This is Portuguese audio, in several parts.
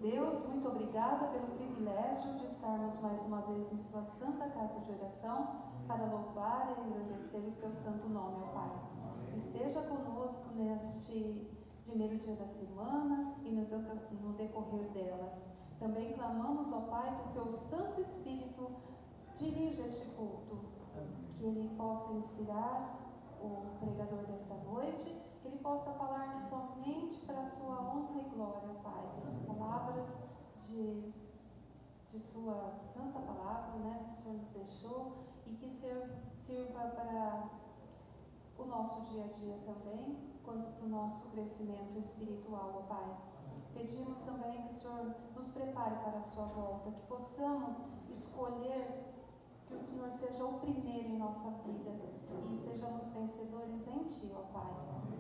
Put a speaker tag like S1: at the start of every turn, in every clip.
S1: Deus, muito obrigada pelo privilégio de estarmos mais uma vez em sua santa casa de oração para louvar e agradecer o seu santo nome, ó Pai. Esteja conosco neste primeiro dia da semana e no decorrer dela. Também clamamos, ó Pai, que seu Santo Espírito dirija este culto, que ele possa inspirar o pregador desta noite, que ele possa falar somente para a sua honra e glória, Pai. Palavras de sua santa palavra, né, que o Senhor nos deixou, e que sirva para o nosso dia a dia também, quanto para o nosso crescimento espiritual, ó Pai. Pedimos também que o Senhor nos prepare para a sua volta, que possamos escolher que o Senhor seja o primeiro em nossa vida e sejamos vencedores em Ti, ó Pai.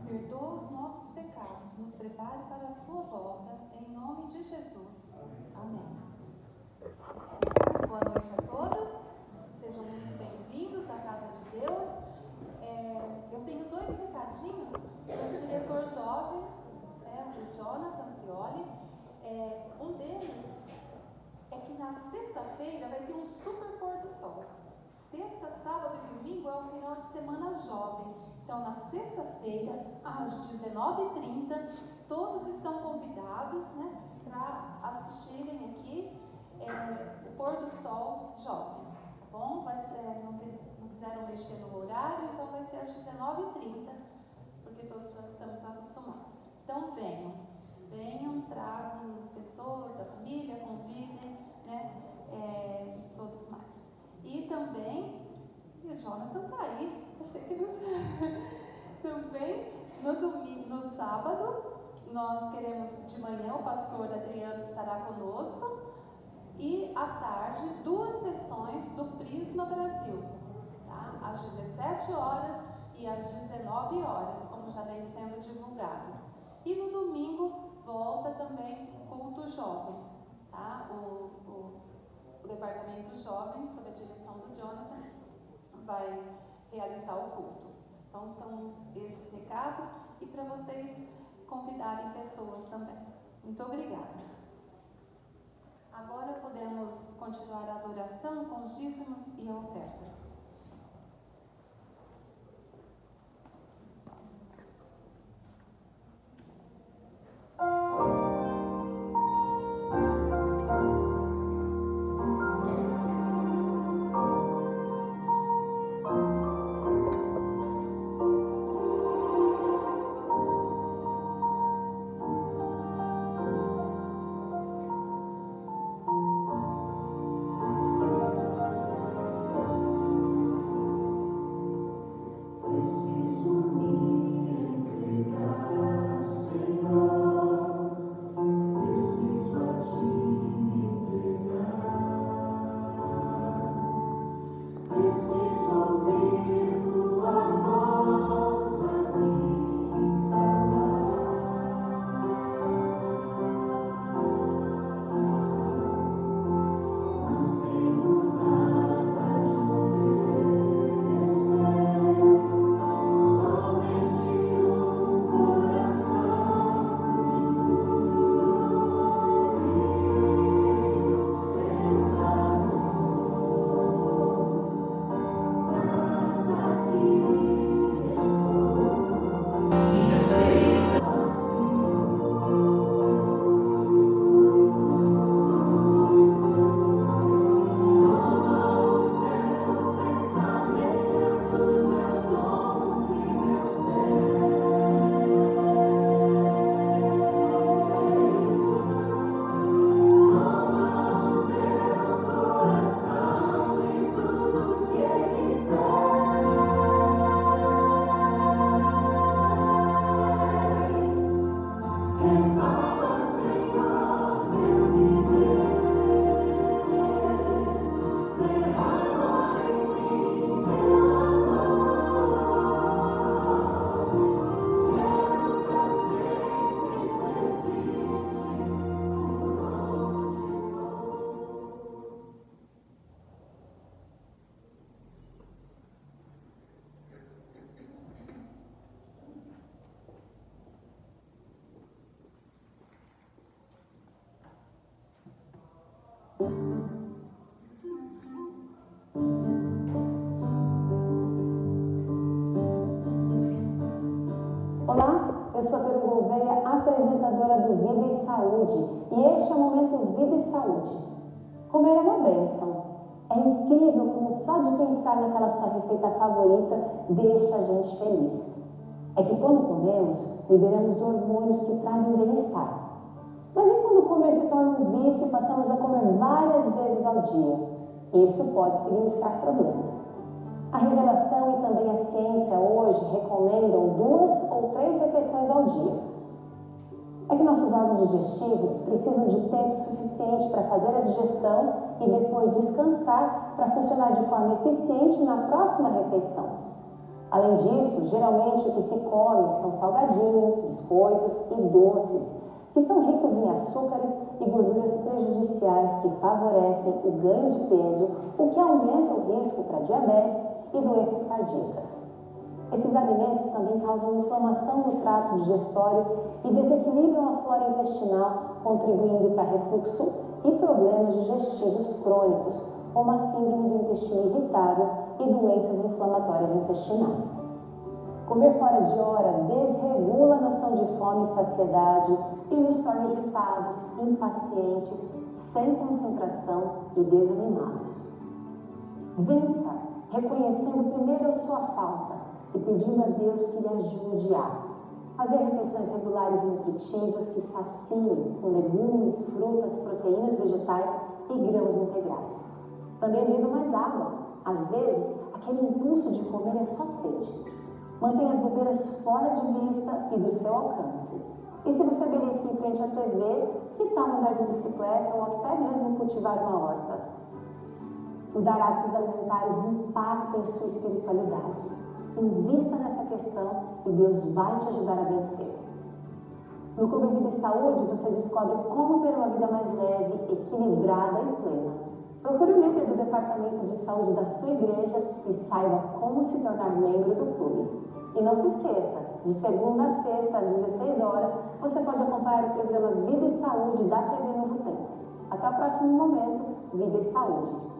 S1: Perdoa os nossos pecados, nos prepare para a sua volta, em nome de Jesus. Amém. Boa noite a todos, sejam muito bem-vindos à Casa de Deus. Eu tenho 2 recadinhos do diretor jovem, o Jonathan Prioli. Um deles é que na sexta-feira vai ter um super pôr do sol. Sexta, sábado e domingo é o final de semana jovem. Então, na sexta-feira, às 19h30, todos estão convidados, né, para assistirem aqui o pôr do sol jovem. Tá bom? Vai ser, não quiseram mexer no horário, então vai ser às 19h30, porque todos já estamos acostumados. Então, venham, tragam pessoas da família, convidem, né, todos mais. E também, o Jonathan está aí, achei que não tinha. Também, no sábado, nós queremos, de manhã, o pastor Adriano estará conosco, e à tarde, 2 sessões do Prisma Brasil, tá? Às 17h e às 19h, como já vem sendo divulgado. E no domingo, volta também o culto jovem, tá? O departamento jovem, sob a direção do Jonathan, vai realizar o culto. Então, são esses recados, e para vocês convidarem pessoas também. Muito obrigada. Agora podemos continuar a adoração com os dízimos e a oferta.
S2: Olá, eu sou a Teru Gouveia, apresentadora do Vida e Saúde, e este é o Momento Vida e Saúde. Comer é uma bênção. É incrível como só de pensar naquela sua receita favorita deixa a gente feliz. É que quando comemos, liberamos hormônios que trazem bem-estar. Mas e quando comer se torna um vício e passamos a comer várias vezes ao dia? Isso pode significar problemas. A revelação e também a ciência hoje recomendam 2 ou 3 refeições ao dia. É que nossos órgãos digestivos precisam de tempo suficiente para fazer a digestão e depois descansar para funcionar de forma eficiente na próxima refeição. Além disso, geralmente o que se come são salgadinhos, biscoitos e doces, que são ricos em açúcares e gorduras prejudiciais que favorecem o ganho de peso, o que aumenta o risco para diabetes e doenças cardíacas. Esses alimentos também causam inflamação no trato digestório e desequilibram a flora intestinal, contribuindo para refluxo e problemas digestivos crônicos, como a síndrome do intestino irritável e doenças inflamatórias intestinais. Comer fora de hora desregula a noção de fome e saciedade e nos torna irritados, impacientes, sem concentração e desanimados. Vença, reconhecendo primeiro a sua falta e pedindo a Deus que lhe ajude a fazer refeições regulares e nutritivas que saciem com legumes, frutas, proteínas vegetais e grãos integrais. Também beba mais água. Às vezes, aquele impulso de comer é só sede. Mantenha as bobeiras fora de vista e do seu alcance. E se você belisca em frente à TV, que tal andar de bicicleta ou até mesmo cultivar uma horta? Mudar hábitos alimentares impacta em sua espiritualidade. Invista nessa questão e Deus vai te ajudar a vencer. No Clube Vida e Saúde, você descobre como ter uma vida mais leve, equilibrada e plena. Procure o líder do Departamento de Saúde da sua igreja e saiba como se tornar membro do clube. E não se esqueça, de segunda a sexta, às 16 horas, você pode acompanhar o programa Vida e Saúde da TV Novo Tempo. Até o próximo momento, Vida e Saúde.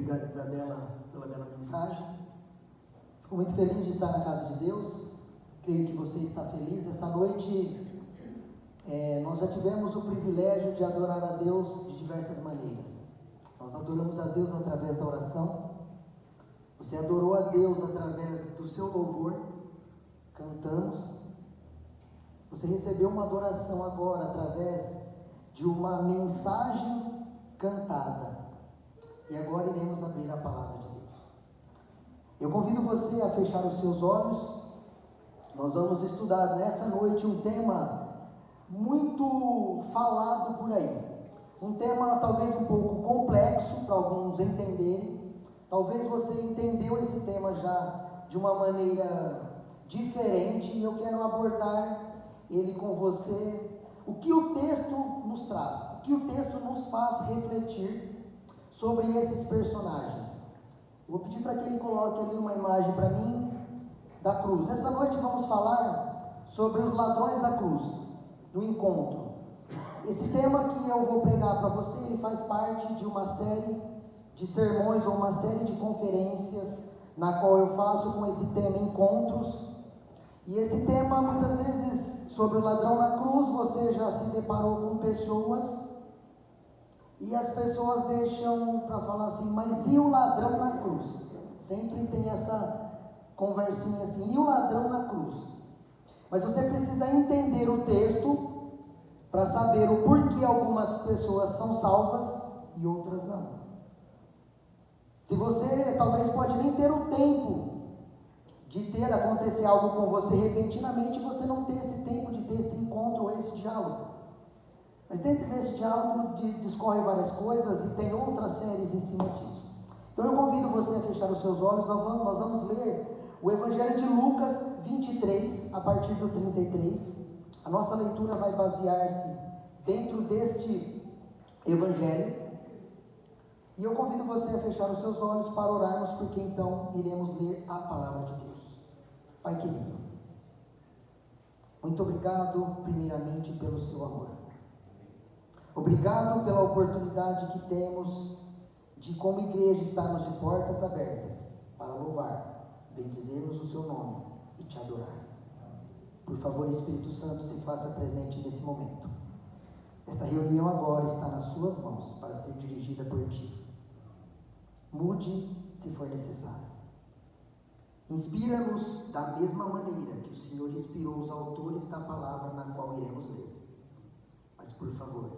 S3: obrigado, Isabela, pela bela mensagem. Fico muito feliz de estar na casa de Deus. Creio que você está feliz. Essa noite nós já tivemos o privilégio de adorar a Deus de diversas maneiras. Nós adoramos a Deus através da oração. Você adorou a Deus através do seu louvor. Cantamos. Você recebeu uma adoração agora através de uma mensagem cantada. E agora iremos abrir a palavra de Deus. Eu convido você a fechar os seus olhos. Nós vamos estudar nessa noite um tema muito falado por aí. Um tema talvez um pouco complexo para alguns entenderem. Talvez você entendeu esse tema já de uma maneira diferente, e eu quero abordar ele com você. O que o texto nos traz, o que o texto nos faz refletir sobre esses personagens. Eu vou pedir para que ele coloque ali uma imagem para mim da cruz. Essa noite vamos falar sobre os ladrões da cruz, do encontro. Esse tema que eu vou pregar para você, ele faz parte de uma série de sermões ou uma série de conferências na qual eu faço com esse tema encontros. E esse tema, muitas vezes, sobre o ladrão na cruz, você já se deparou com pessoas, e as pessoas deixam para falar assim, mas e o ladrão na cruz? Sempre tem essa conversinha assim, e o ladrão na cruz? Mas você precisa entender o texto para saber o porquê algumas pessoas são salvas e outras não. Se você talvez pode nem ter o tempo de acontecer algo com você repentinamente, você não ter esse tempo de ter esse encontro ou esse diálogo. Mas dentro desse diálogo discorrem várias coisas e tem outras séries em cima disso. Então eu convido você a fechar os seus olhos. Nós vamos ler o Evangelho de Lucas 23, a partir do 33. A nossa leitura vai basear-se dentro deste Evangelho. E eu convido você a fechar os seus olhos para orarmos, porque então iremos ler a palavra de Deus. Pai querido, muito obrigado primeiramente pelo seu amor. Obrigado pela oportunidade que temos de, como igreja, estarmos de portas abertas para louvar, bendizermos o seu nome e te adorar. Por favor, Espírito Santo, se faça presente nesse momento. Esta reunião agora está nas suas mãos para ser dirigida por ti. Mude se for necessário. Inspira-nos da mesma maneira que o Senhor inspirou os autores da palavra na qual iremos ler. Mas, por favor,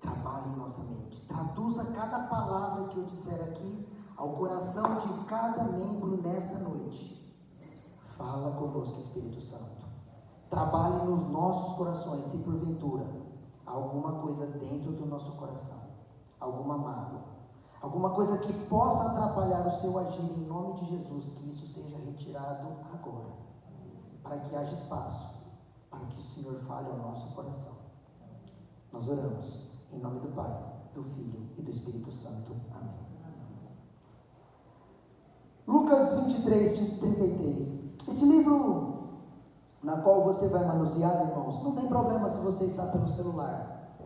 S3: trabalhe em nossa mente. Traduza cada palavra que eu disser aqui ao coração de cada membro nesta noite. Fala conosco, Espírito Santo. Trabalhe nos nossos corações, se porventura há alguma coisa dentro do nosso coração, alguma mágoa, alguma coisa que possa atrapalhar o seu agir, em nome de Jesus, que isso seja retirado agora, para que haja espaço, para que o Senhor fale ao nosso coração. Nós oramos em nome do Pai, do Filho e do Espírito Santo. Amém. Lucas 23, 33. Esse livro na qual você vai manusear, irmãos, não tem problema se você está pelo celular,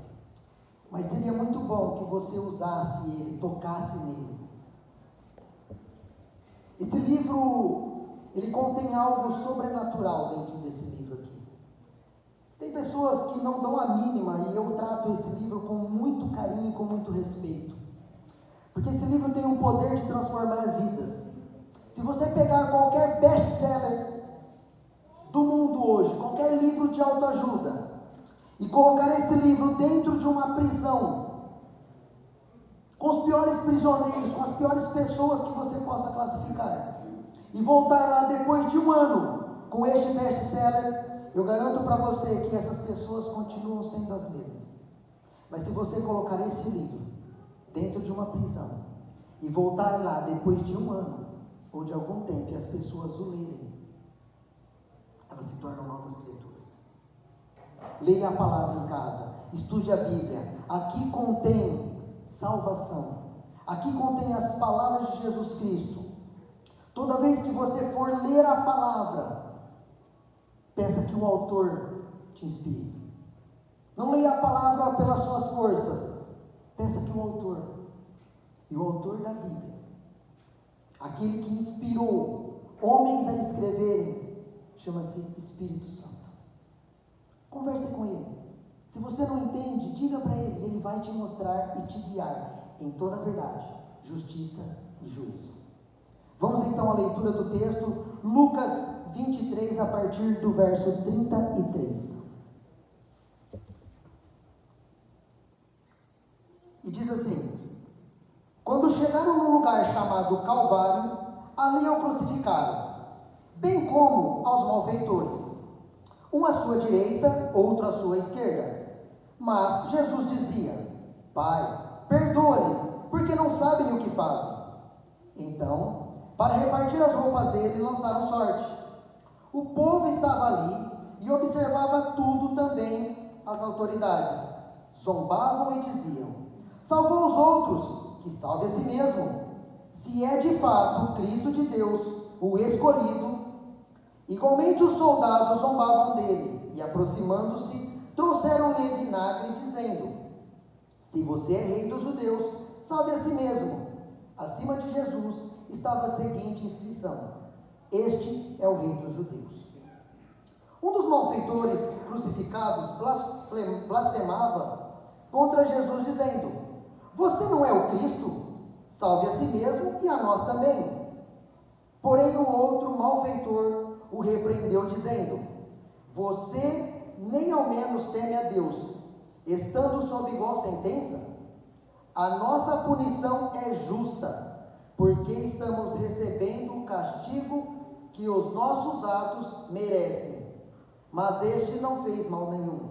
S3: mas seria muito bom que você usasse ele, tocasse nele. Esse livro, ele contém algo sobrenatural dentro desse livro aqui. Tem pessoas que não dão a mínima, e eu trato esse livro com muito carinho e com muito respeito, porque esse livro tem o poder de transformar vidas. Se você pegar qualquer best-seller do mundo hoje, qualquer livro de autoajuda, e colocar esse livro dentro de uma prisão, com os piores prisioneiros, com as piores pessoas que você possa classificar, e voltar lá depois de um ano com este best-seller, eu garanto para você que essas pessoas continuam sendo as mesmas. Mas se você colocar esse livro dentro de uma prisão e voltar lá depois de um ano ou de algum tempo e as pessoas o lerem, elas se tornam novas criaturas. Leia a palavra em casa, estude a Bíblia. Aqui contém salvação, aqui contém as palavras de Jesus Cristo. Toda vez que você for ler a palavra, peça que o autor te inspire. Não leia a palavra pelas suas forças, peça que o autor. E o autor da Bíblia, aquele que inspirou homens a escreverem, chama-se Espírito Santo. Converse com ele. Se você não entende, diga para ele, ele vai te mostrar e te guiar em toda a verdade, justiça e juízo. Vamos então à leitura do texto, Lucas 23, a partir do verso 33. E diz assim: quando chegaram num lugar chamado Calvário, ali o crucificaram, bem como aos malfeitores, um à sua direita, outro à sua esquerda. Mas Jesus dizia: Pai, perdoa-lhes, porque não sabem o que fazem. Então, para repartir as roupas dele, lançaram sorte. O povo estava ali e observava tudo também as autoridades. Zombavam e diziam: salvou os outros, que salve a si mesmo. Se é de fato o Cristo de Deus, o escolhido. Igualmente os soldados zombavam dele, e aproximando-se, trouxeram-lhe vinagre, dizendo: se você é rei dos judeus, salve a si mesmo. Acima de Jesus estava a seguinte inscrição: este é o rei dos judeus. Um dos malfeitores crucificados blasfemava contra Jesus, dizendo: você não é o Cristo? Salve a si mesmo e a nós também. Porém o outro malfeitor o repreendeu, dizendo: você nem ao menos teme a Deus, estando sob igual sentença? A nossa punição é justa, porque estamos recebendo o castigo que os nossos atos merecem. Mas este não fez mal nenhum.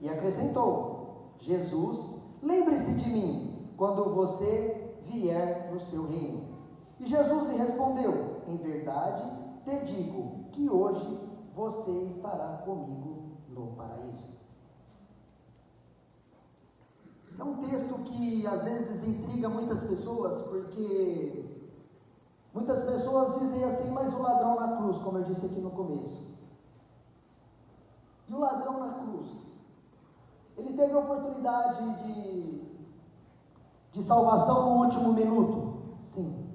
S3: E acrescentou: Jesus, lembre-se de mim quando você vier no seu reino. E Jesus lhe respondeu: em verdade te digo que hoje você estará comigo no paraíso. Esse é um texto que às vezes intriga muitas pessoas, porque muitas pessoas dizem assim: mas o ladrão na cruz, como eu disse aqui no começo. E o ladrão na cruz, ele teve a oportunidade de salvação no último minuto? Sim.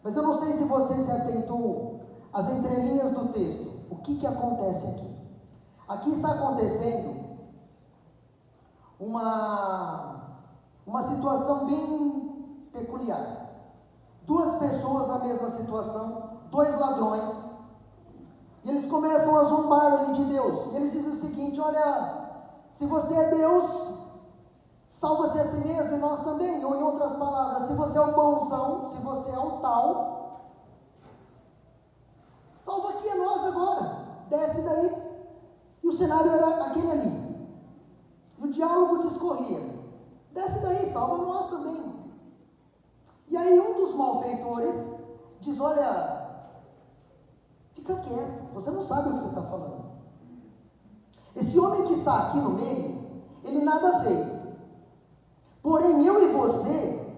S3: Mas eu não sei se você se atentou às entrelinhas do texto. O que acontece aqui? Aqui está acontecendo uma situação bem peculiar. Duas pessoas na mesma situação, dois ladrões, e eles começam a zombar ali de Deus. E eles dizem o seguinte: olha, se você é Deus, salva-se a si mesmo e nós também. Ou em outras palavras, se você é o bonzão, se você é o tal, salva aqui a nós agora, desce daí. E o cenário era aquele ali, e o diálogo discorria: desce daí, salva nós também. E aí um dos malfeitores diz: olha, fica quieto, você não sabe o que você está falando. Esse homem que está aqui no meio, ele nada fez. Porém, eu e você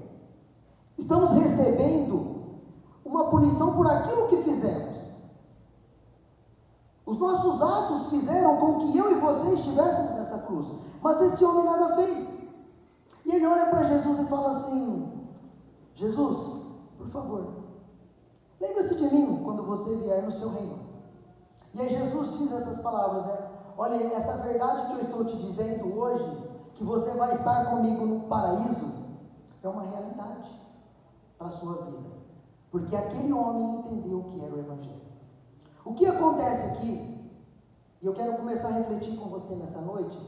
S3: estamos recebendo uma punição por aquilo que fizemos. Os nossos atos fizeram com que eu e você estivéssemos nessa cruz. Mas esse homem nada fez. E ele olha para Jesus e fala assim: Jesus, por favor, lembre-se de mim quando você vier no seu reino. E aí Jesus diz essas palavras, né? Olha, essa verdade que eu estou te dizendo hoje, que você vai estar comigo no paraíso, é uma realidade para a sua vida, porque aquele homem entendeu o que era o Evangelho. O que acontece aqui, e eu quero começar a refletir com você nessa noite,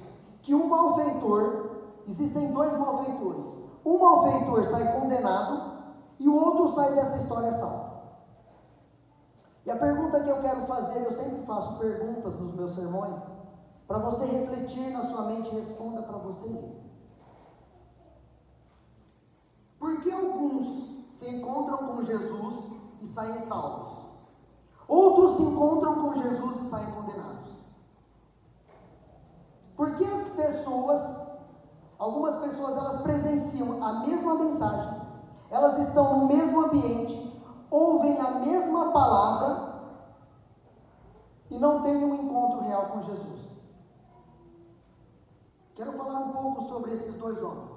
S3: que um malfeitor, existem dois malfeitores, um malfeitor sai condenado e o outro sai dessa história salvo. E a pergunta que eu quero fazer, eu sempre faço perguntas nos meus sermões, para você refletir na sua mente e responda para você mesmo. Por que alguns se encontram com Jesus e saem salvos? Outros se encontram com Jesus e saem condenados. Porque as pessoas, algumas pessoas, elas presenciam a mesma mensagem, elas estão no mesmo ambiente, ouvem a mesma palavra e não têm um encontro real com Jesus. Quero falar um pouco sobre esses dois homens.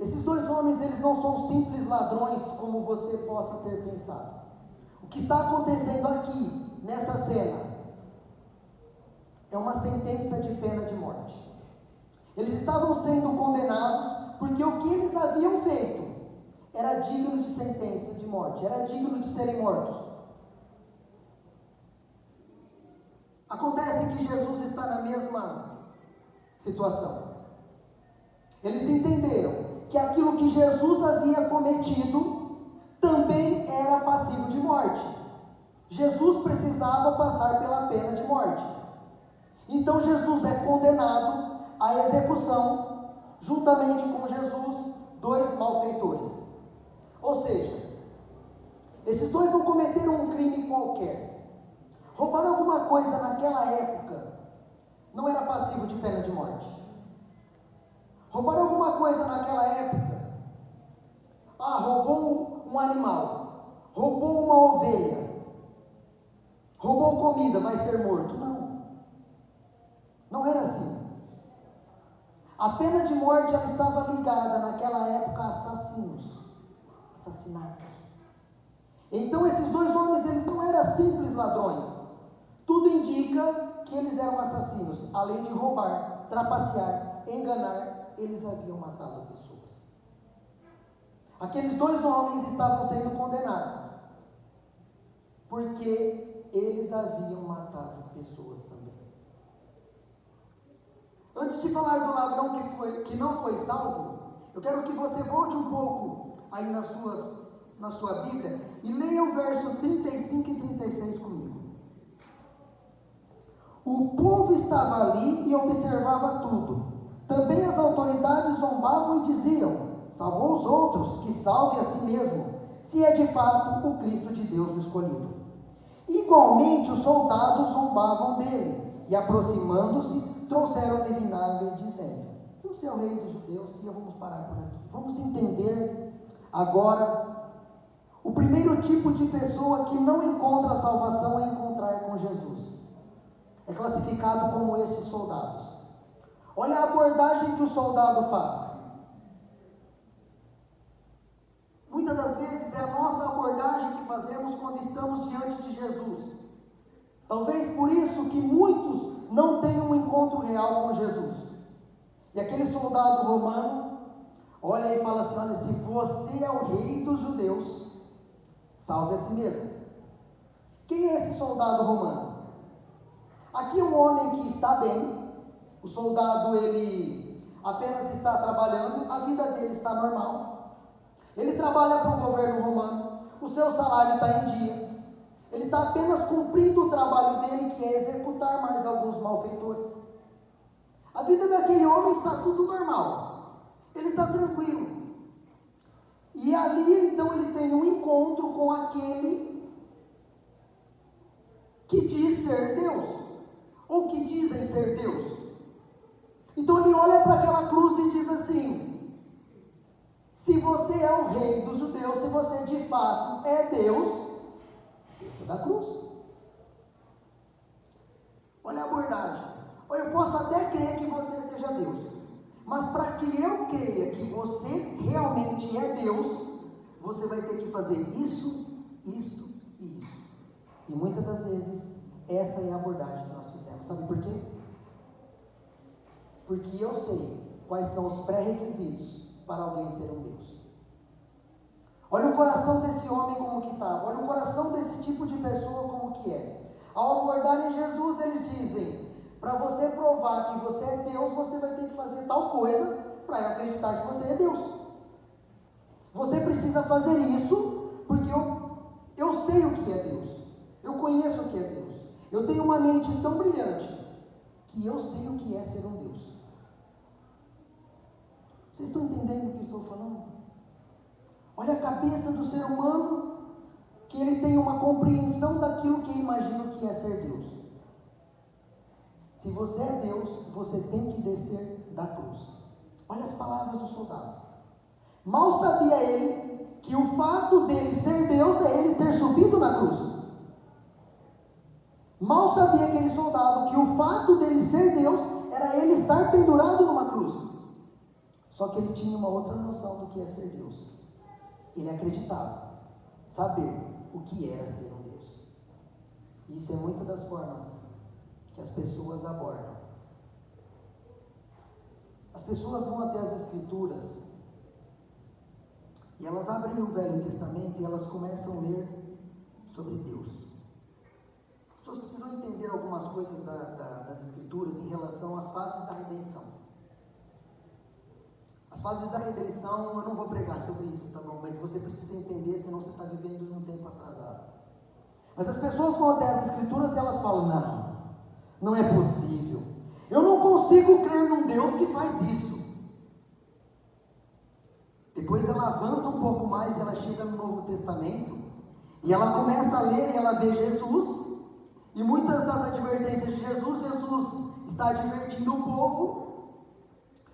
S3: Esses dois homens, eles não são simples ladrões como você possa ter pensado. O que está acontecendo aqui, nessa cena, é uma sentença de pena de morte. Eles estavam sendo condenados porque o que eles haviam feito era digno de sentença de morte, era digno de serem mortos. Acontece que Jesus está na mesma situação. Eles entenderam que aquilo que Jesus havia cometido também era passivo de morte. Jesus precisava passar pela pena de morte. Então Jesus é condenado à execução, juntamente com Jesus, dois malfeitores. Ou seja, esses dois não cometeram um crime qualquer. Roubar alguma coisa naquela época não era passivo de pena de morte. Roubar alguma coisa naquela época, roubou um animal, roubou uma ovelha, roubou comida, vai ser morto. Não era assim. A pena de morte, ela estava ligada naquela época a assassinatos. Então esses dois homens, eles não eram simples ladrões. Tudo indica que eles eram assassinos. Além de roubar, trapacear, enganar, eles haviam matado pessoas. Aqueles dois homens estavam sendo condenados porque eles haviam matado pessoas também. Antes de falar do ladrão que não foi salvo, eu quero que você volte um pouco aí na sua Bíblia e leia o verso 35 e 36 comigo. O povo estava ali e observava tudo. Também as autoridades zombavam e diziam: salvou os outros, que salve a si mesmo, se é de fato o Cristo de Deus o escolhido. Igualmente os soldados zombavam dele, e aproximando-se, trouxeram-lhe vinagre, dizendo: se você é o rei dos judeus, e vamos parar por aqui. Vamos entender agora o primeiro tipo de pessoa que não encontra salvação é encontrar com Jesus. É classificado como estes soldados. Olha a abordagem que o soldado faz. Muitas das vezes é a nossa abordagem que fazemos quando estamos diante de Jesus. Talvez por isso que muitos não tenham um encontro real com Jesus. E aquele soldado romano olha e fala assim: olha, se você é o rei dos judeus, salve a si mesmo. Quem é esse soldado romano? Aqui é um homem que está bem. O soldado, ele apenas está trabalhando, a vida dele está normal. Ele trabalha para o governo romano, o seu salário está em dia. Ele está apenas cumprindo o trabalho dele, que é executar mais alguns malfeitores. A vida daquele homem está tudo normal. Ele está tranquilo. E ali, então, ele tem um encontro com aquele que diz ser Deus, ou que dizem ser Deus. Então ele olha para aquela cruz e diz assim: se você é o rei dos judeus, se você de fato é Deus, desça da cruz. Olha a abordagem. Olha, eu posso até crer que você seja Deus, mas para que eu creia que você realmente é Deus, você vai ter que fazer isso, isto e isso. E muitas das vezes essa é a abordagem que nós fizemos. Sabe por quê? Porque eu sei quais são os pré-requisitos para alguém ser um Deus. Olha o coração desse homem como que estava. Olha o coração desse tipo de pessoa como que é. Ao abordarem Jesus, eles dizem: para você provar que você é Deus, você vai ter que fazer tal coisa para eu acreditar que você é Deus. Você precisa fazer isso porque eu sei o que é Deus. Eu conheço o que é Deus. Eu tenho uma mente tão brilhante que eu sei o que é ser um Deus. Vocês estão entendendo o que estou falando? Olha a cabeça do ser humano, que ele tem uma compreensão daquilo que imagina que é ser Deus. Se você é Deus, você tem que descer da cruz. Olha as palavras do soldado. Mal sabia ele que o fato dele ser Deus é ele ter subido na cruz. Mal sabia aquele soldado que o fato dele ser Deus era ele estar pendurado numa cruz. O Só que ele tinha uma outra noção do que é ser Deus. Ele acreditava saber o que era ser um Deus. Isso é muitas das formas que as pessoas abordam. As pessoas vão até as Escrituras e elas abrem o Velho Testamento e elas começam a ler sobre Deus. As pessoas precisam entender algumas coisas das Escrituras em relação às fases da redenção. As fases da redenção, eu não vou pregar sobre isso, tá bom? Mas você precisa entender, senão você está vivendo num tempo atrasado. Mas as pessoas vão até as Escrituras e elas falam, não é possível. Eu não consigo crer num Deus que faz isso. Depois ela avança um pouco mais e ela chega no Novo Testamento e ela começa a ler e ela vê Jesus. E muitas das advertências de Jesus está advertindo o povo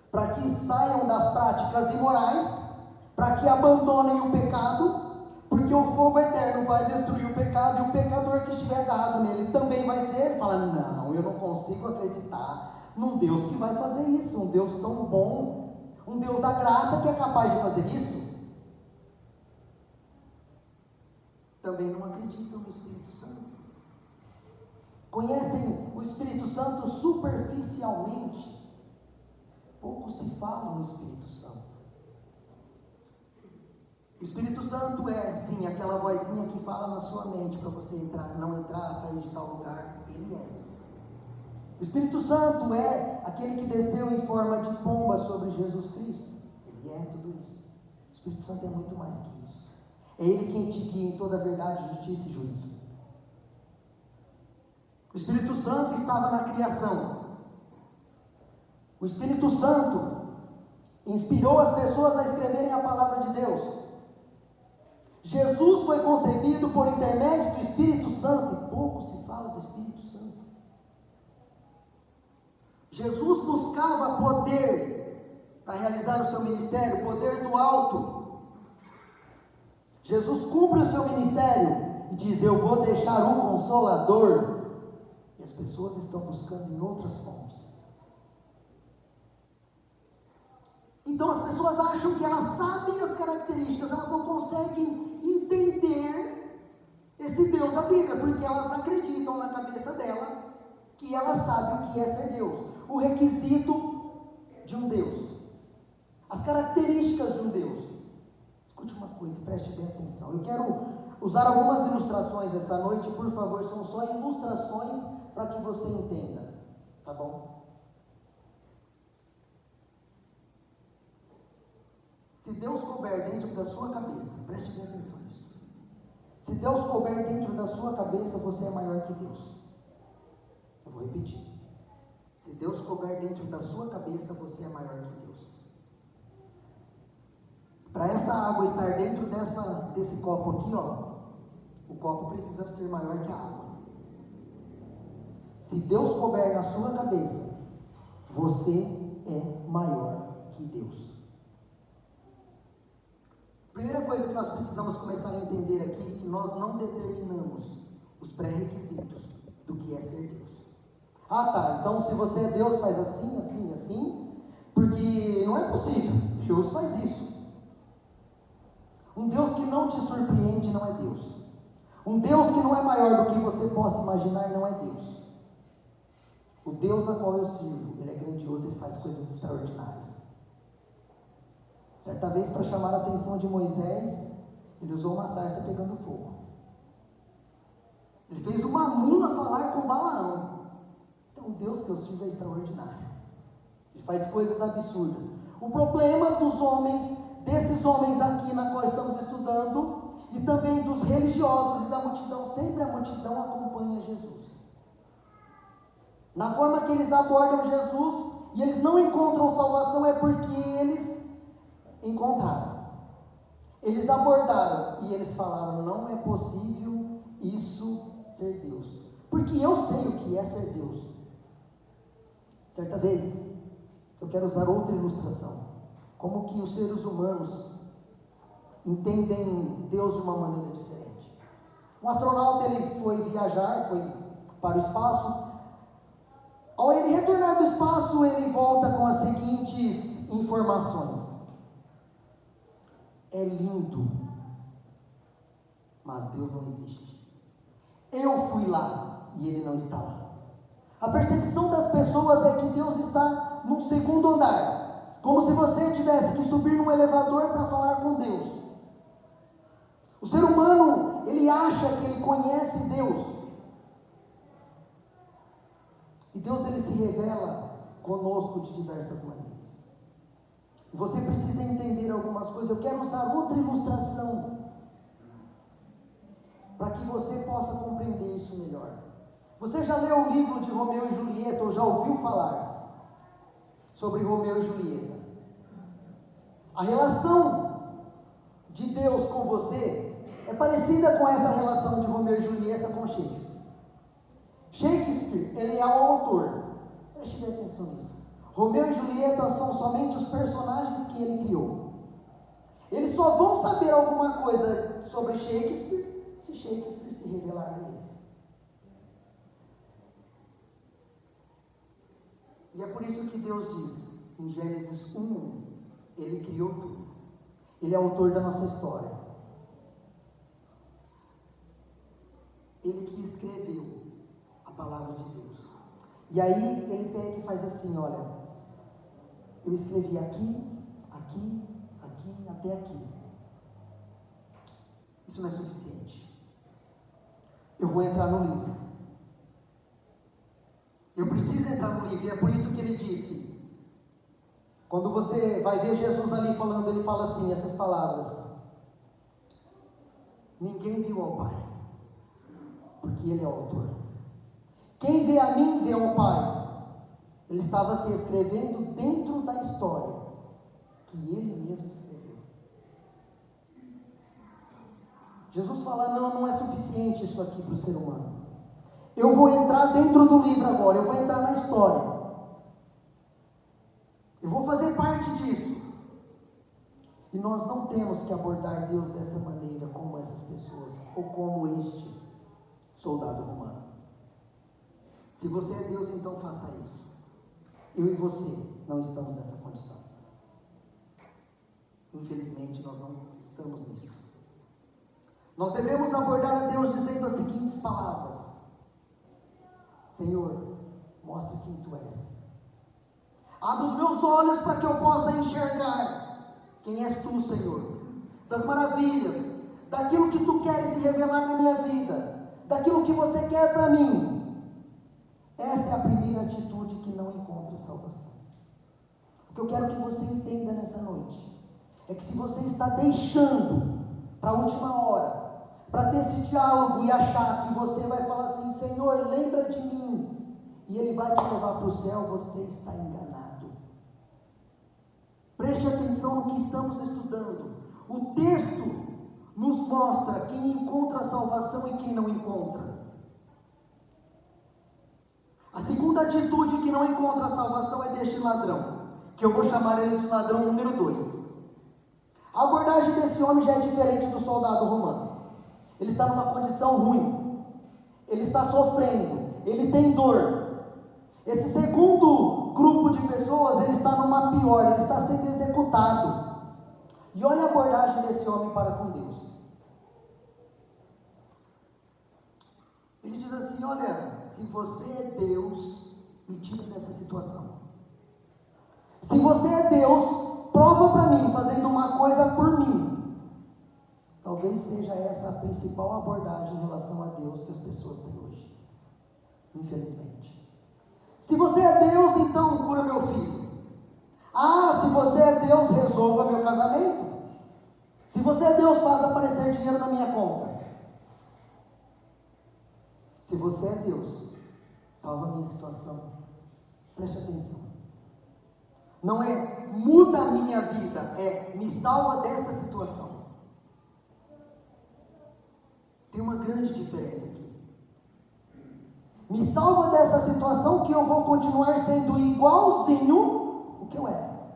S3: para que saiam das práticas imorais, para que abandonem o pecado, porque o fogo eterno vai destruir o pecado e o pecador que estiver agarrado nele também vai ser. Ele fala, não, eu não consigo acreditar num Deus que vai fazer isso, um Deus tão bom, um Deus da graça que é capaz de fazer isso. Também não acreditam no Espírito Santo. Conhecem o Espírito Santo superficialmente. Pouco se fala no Espírito Santo. O Espírito Santo é, sim, aquela vozinha que fala na sua mente para você entrar, não entrar, sair de tal lugar. Ele é. O Espírito Santo é aquele que desceu em forma de pomba sobre Jesus Cristo. Ele é tudo isso. O Espírito Santo é muito mais que isso. É Ele quem te guia em toda a verdade, justiça e juízo. O Espírito Santo estava na criação. O Espírito Santo inspirou as pessoas a escreverem a palavra de Deus. Jesus foi concebido por intermédio do Espírito Santo, e pouco se fala do Espírito Santo. Jesus buscava poder para realizar o seu ministério, poder do alto. Jesus cumpre o seu ministério e diz, eu vou deixar um Consolador. E as pessoas estão buscando em outras fontes. Então as pessoas acham que elas sabem as características, elas não conseguem entender esse Deus da Bíblia, porque elas acreditam na cabeça dela que ela sabe o que é ser Deus, o requisito de um Deus, as características de um Deus. Escute uma coisa, preste bem atenção. Eu quero usar algumas ilustrações essa noite, por favor, são só ilustrações para que você entenda, tá bom? Se Deus couber dentro da sua cabeça, preste bem atenção nisso. Se Deus couber dentro da sua cabeça, você é maior que Deus. Eu vou repetir. Se Deus couber dentro da sua cabeça, você é maior que Deus. Para essa água estar dentro desse copo aqui, o copo precisa ser maior que a água. Se Deus couber na sua cabeça, você é maior que Deus. Primeira coisa que nós precisamos começar a entender aqui é que nós não determinamos os pré-requisitos do que é ser Deus. Então se você é Deus, faz assim, assim, assim, porque não é possível. Deus faz isso. Um Deus que não te surpreende não é Deus. Um Deus que não é maior do que você possa imaginar não é Deus. O Deus na qual eu sirvo, Ele é grandioso, Ele faz coisas extraordinárias. Certa vez, para chamar a atenção de Moisés, Ele usou uma sarça pegando fogo. Ele fez uma mula falar com Balaão. Então o Deus que eu sirvo é extraordinário. Ele faz coisas absurdas. O problema dos homens, desses homens aqui na qual estamos estudando, e também dos religiosos e da multidão, sempre a multidão acompanha Jesus. Na forma que eles abordam Jesus, e eles não encontram salvação, é porque eles encontraram. Eles abordaram, e eles falaram, não é possível isso ser Deus. Porque eu sei o que é ser Deus. Certa vez, eu quero usar outra ilustração. Como que os seres humanos entendem Deus de uma maneira diferente. Um astronauta, ele foi viajar, foi para o espaço. Ao ele retornar do espaço, ele volta com a seguinte seguintes informações: é lindo, mas Deus não existe. Eu fui lá e Ele não está lá. A percepção das pessoas é que Deus está no segundo andar, como se você tivesse que subir num elevador para falar com Deus. O ser humano, ele acha que ele conhece Deus, e Deus, ele se revela conosco de diversas maneiras. E você precisa entender algumas coisas. Eu quero usar outra ilustração para que você possa compreender isso melhor. Você já leu o livro de Romeu e Julieta, ou já ouviu falar sobre Romeu e Julieta? A relação de Deus com você é parecida com essa relação de Romeu e Julieta com Shakespeare. Shakespeare, ele é o autor. Preste bem atenção nisso. Romeu e Julieta são somente os personagens que ele criou. Eles só vão saber alguma coisa sobre Shakespeare se Shakespeare se revelar a eles. E é por isso que Deus diz em Gênesis 1:1, Ele criou tudo. Ele é autor da nossa história. Ele que escreveu a palavra de Deus. E aí ele pega e faz assim: olha, eu escrevi aqui, aqui, aqui, até aqui. Isso não é suficiente. Eu vou entrar no livro. Eu preciso entrar no livro, e é por isso que ele disse, quando você vai ver Jesus ali falando, ele fala assim, essas palavras: ninguém viu ao Pai, porque Ele é o autor. Quem vê a mim, vê ao Pai. Ele estava se escrevendo dentro da história que Ele mesmo escreveu. Jesus fala: não é suficiente isso aqui para o ser humano. Eu vou entrar dentro do livro agora, eu vou entrar na história. Eu vou fazer parte disso. E nós não temos que abordar Deus dessa maneira, como essas pessoas, ou como este soldado romano. Se você é Deus, então faça isso. Eu e você não estamos nessa condição. Infelizmente, nós não estamos nisso. Nós devemos abordar a Deus dizendo as seguintes palavras: Senhor, mostra quem Tu és. Abra os meus olhos para que eu possa enxergar quem és Tu, Senhor. Das maravilhas, daquilo que Tu queres se revelar na minha vida, daquilo que Você quer para mim. Esta é a primeira atitude que não encontra salvação. O que eu quero que você entenda nessa noite é que se você está deixando para a última hora, para ter esse diálogo e achar que você vai falar assim: Senhor, lembra de mim, e Ele vai te levar para o céu, você está enganado. Preste atenção no que estamos estudando. O texto nos mostra quem encontra a salvação e quem não encontra. A segunda atitude que não encontra a salvação é deste ladrão, que eu vou chamar ele de ladrão número 2. A abordagem desse homem já é diferente do soldado romano. Ele está numa condição ruim, ele está sofrendo, ele tem dor. Esse segundo grupo de pessoas, ele está numa pior, ele está sendo executado. E olha a abordagem desse homem para com Deus. Ele diz assim: olha, se você é Deus, me tira dessa situação. Se você é Deus, prova para mim, fazendo uma coisa por mim. Talvez seja essa a principal abordagem em relação a Deus que as pessoas têm hoje, infelizmente. Se você é Deus, então cura meu filho. Ah, se você é Deus, resolva meu casamento. Se você é Deus, faz aparecer dinheiro na minha conta. Se você é Deus, salva a minha situação. Preste atenção. Não é muda a minha vida, é me salva desta situação. Tem uma grande diferença aqui. Me salva dessa situação que eu vou continuar sendo igualzinho o que eu era.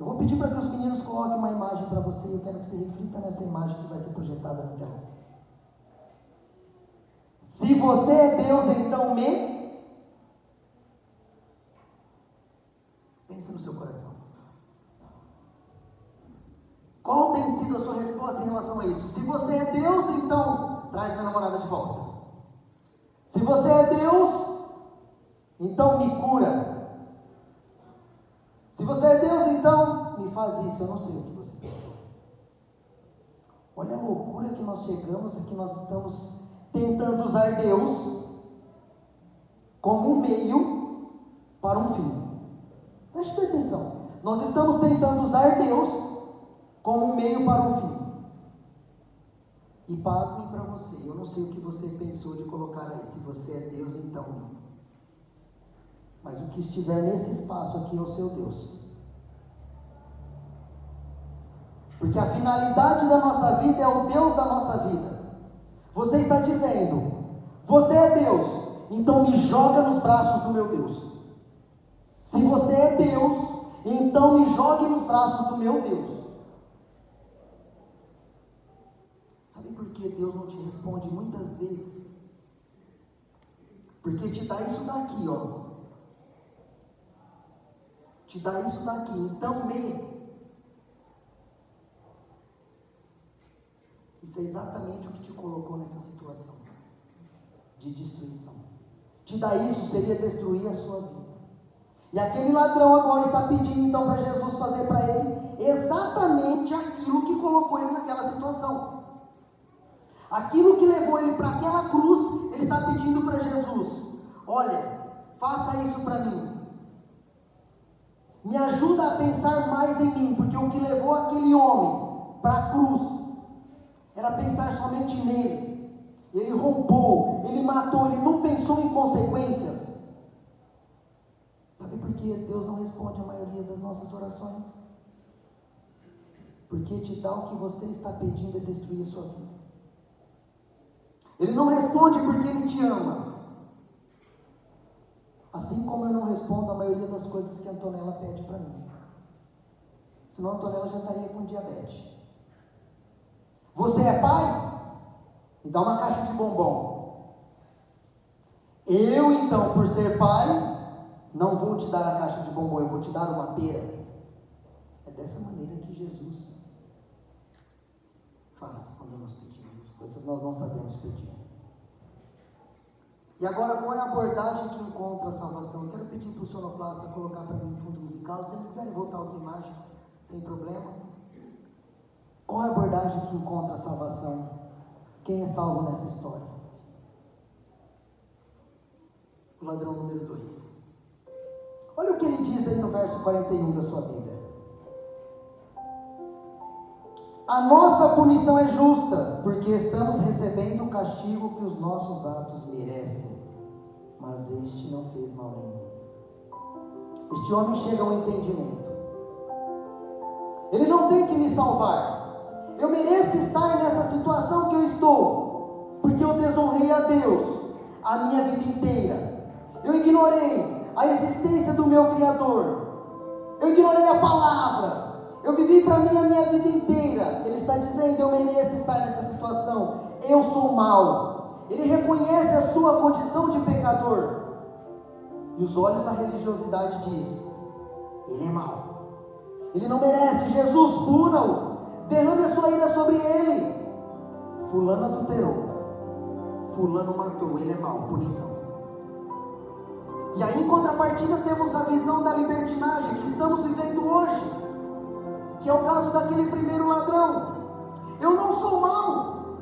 S3: Eu vou pedir para que os meninos coloquem uma imagem para você e eu quero que você reflita nessa imagem que vai ser projetada no telão. Se você é Deus, então pense no o seu coração? Qual tem sido a sua resposta em relação a isso? Se você é Deus, então traz minha namorada de volta. Se você é Deus, então me cura. Se você é Deus, então me faz isso. Eu não sei o que você pensou. Olha a loucura que nós chegamos e que nós estamos tentando usar Deus como um meio para um fim. Preste bem atenção. Nós estamos tentando usar Deus como um meio para um fim. E pasmem para você, eu não sei o que você pensou de colocar aí. Se você é Deus, então não. Mas o que estiver nesse espaço aqui é o seu Deus. Porque a finalidade da nossa vida é o Deus da nossa vida. Você está dizendo, você é Deus, então me joga nos braços do meu Deus. Se você é Deus, então me jogue nos braços do meu Deus. Sabe por que Deus não te responde muitas vezes? Porque te dá isso daqui, ó. Te dá isso daqui, então Isso é exatamente o que te colocou nessa situação de destruição. Te dar isso seria destruir a sua vida. E aquele ladrão agora está pedindo então para Jesus fazer para ele exatamente aquilo que colocou ele naquela situação. Aquilo que levou ele para aquela cruz, ele está pedindo para Jesus: olha, faça isso para mim. Me ajuda a pensar mais em mim, porque o que levou aquele homem para a cruz era pensar somente nele. Ele roubou, ele matou, ele não pensou em consequências. Sabe por que Deus não responde a maioria das nossas orações? Porque te dá o que você está pedindo é destruir a sua vida. Ele não responde porque Ele te ama. Assim como eu não respondo a maioria das coisas que a Antonella pede para mim. Senão a Antonella já estaria com diabetes. Você é pai? Me dá uma caixa de bombom. Eu então, por ser pai, não vou te dar a caixa de bombom, eu vou te dar uma pera. É dessa maneira que Jesus faz quando nós pedimos as coisas, nós não sabemos pedir. E agora, qual é a abordagem que encontra a salvação? Eu quero pedir para o sonoplasta colocar para mim um fundo musical. Se eles quiserem voltar a outra imagem, sem problema. Qual é a abordagem que encontra a salvação? Quem é salvo nessa história? O ladrão número 2. Olha o que ele diz aí no verso 41 da sua Bíblia. A nossa punição é justa, porque estamos recebendo o castigo que os nossos atos merecem. Mas este não fez mal nenhum. Este homem chega ao entendimento. Ele não tem que me salvar. Eu mereço estar nessa situação que eu estou, porque eu desonrei a Deus a minha vida inteira. Eu ignorei a existência do meu Criador. Eu ignorei a palavra. Eu vivi para mim a minha vida inteira. Ele está dizendo, eu mereço estar nessa situação. Eu sou mau. Ele reconhece a sua condição de pecador. E os olhos da religiosidade diz, ele é mau. Ele não merece. Jesus, puna-o. Derrame a sua ira sobre ele. Fulano adulterou. Fulano matou. Ele é mau. Punição. E aí, em contrapartida, temos a visão da libertinagem que estamos vivendo hoje, que é o caso daquele primeiro ladrão. Eu não sou mau,